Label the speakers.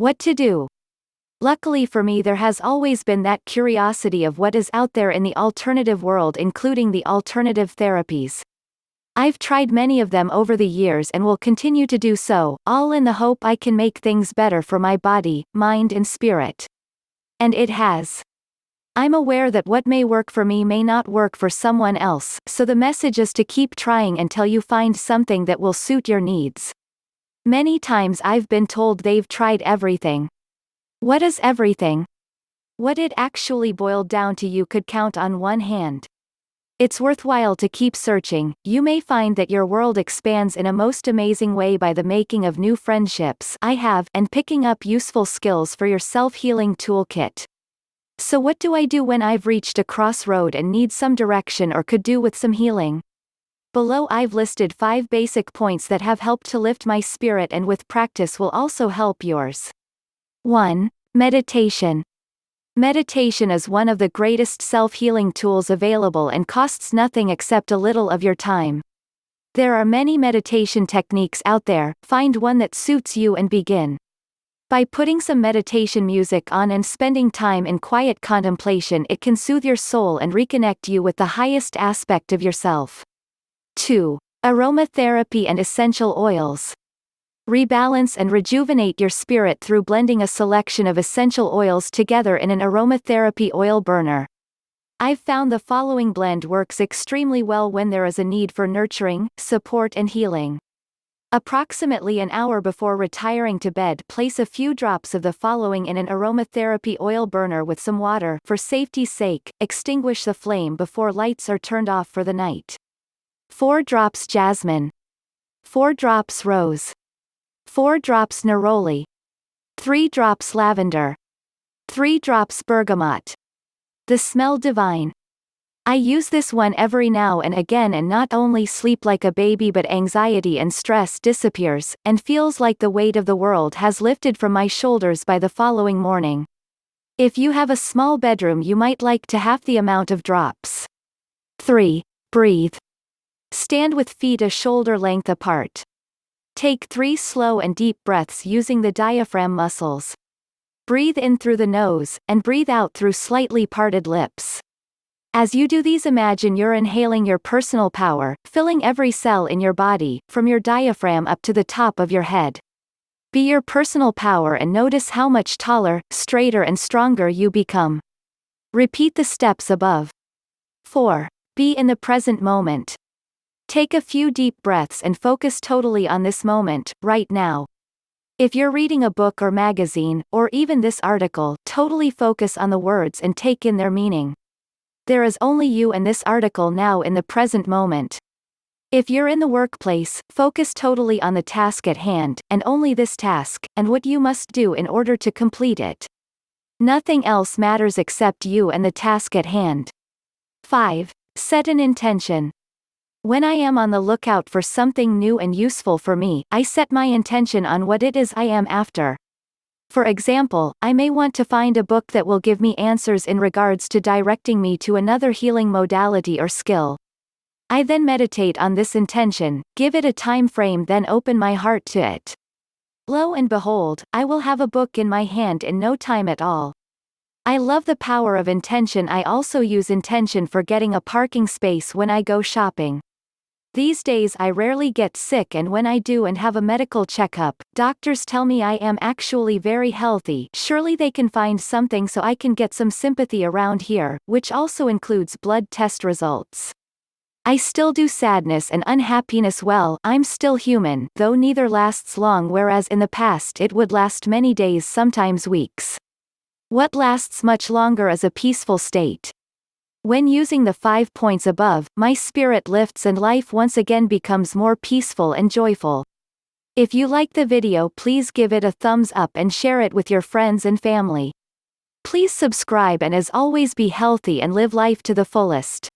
Speaker 1: What to do? Luckily for me, there has always been that curiosity of what is out there in the alternative world, including the alternative therapies. I've tried many of them over the years and will continue to do so, all in the hope I can make things better for my body, mind and spirit. And it has. I'm aware that what may work for me may not work for someone else, so the message is to keep trying until you find something that will suit your needs. Many times I've been told they've tried everything. What is everything? What it actually boiled down to, you could count on one hand. It's worthwhile to keep searching. You may find that your world expands in a most amazing way by the making of new friendships and picking up useful skills for your self-healing toolkit. So what do I do when I've reached a crossroad and need some direction or could do with some healing? Below I've listed 5 basic points that have helped to lift my spirit and with practice will also help yours. 1. Meditation. Meditation is one of the greatest self-healing tools available and costs nothing except a little of your time. There are many meditation techniques out there, find one that suits you and begin. By putting some meditation music on and spending time in quiet contemplation, it can soothe your soul and reconnect you with the highest aspect of yourself. 2. Aromatherapy and essential oils. Rebalance and rejuvenate your spirit through blending a selection of essential oils together in an aromatherapy oil burner. I've found the following blend works extremely well when there is a need for nurturing, support and healing. Approximately an hour before retiring to bed, place a few drops of the following in an aromatherapy oil burner with some water. For safety's sake, extinguish the flame before lights are turned off for the night. 4 drops jasmine. 4 drops rose. 4 drops neroli. 3 drops lavender. 3 drops bergamot. The smell divine. I use this one every now and again and not only sleep like a baby but anxiety and stress disappears, and feels like the weight of the world has lifted from my shoulders by the following morning. If you have a small bedroom, you might like to half the amount of drops. 3. Breathe. Stand with feet a shoulder length apart. Take 3 slow and deep breaths using the diaphragm muscles. Breathe in through the nose, and breathe out through slightly parted lips. As you do these, imagine you're inhaling your personal power, filling every cell in your body, from your diaphragm up to the top of your head. Be your personal power and notice how much taller, straighter and stronger you become. Repeat the steps above. 4. Be in the present moment. Take a few deep breaths and focus totally on this moment, right now. If you're reading a book or magazine, or even this article, totally focus on the words and take in their meaning. There is only you and this article now in the present moment. If you're in the workplace, focus totally on the task at hand, and only this task, and what you must do in order to complete it. Nothing else matters except you and the task at hand. 5. Set an intention. When I am on the lookout for something new and useful for me, I set my intention on what it is I am after. For example, I may want to find a book that will give me answers in regards to directing me to another healing modality or skill. I then meditate on this intention, give it a time frame, then open my heart to it. Lo and behold, I will have a book in my hand in no time at all. I love the power of intention. I also use intention for getting a parking space when I go shopping. These days I rarely get sick, and when I do and have a medical checkup, doctors tell me I am actually very healthy. Surely they can find something so I can get some sympathy around here, which also includes blood test results. I still do sadness and unhappiness well. I'm still human, though neither lasts long, whereas in the past it would last many days, sometimes weeks. What lasts much longer is a peaceful state. When using the 5 points above, my spirit lifts and life once again becomes more peaceful and joyful. If you like the video, please give it a thumbs up and share it with your friends and family. Please subscribe, and as always, be healthy and live life to the fullest.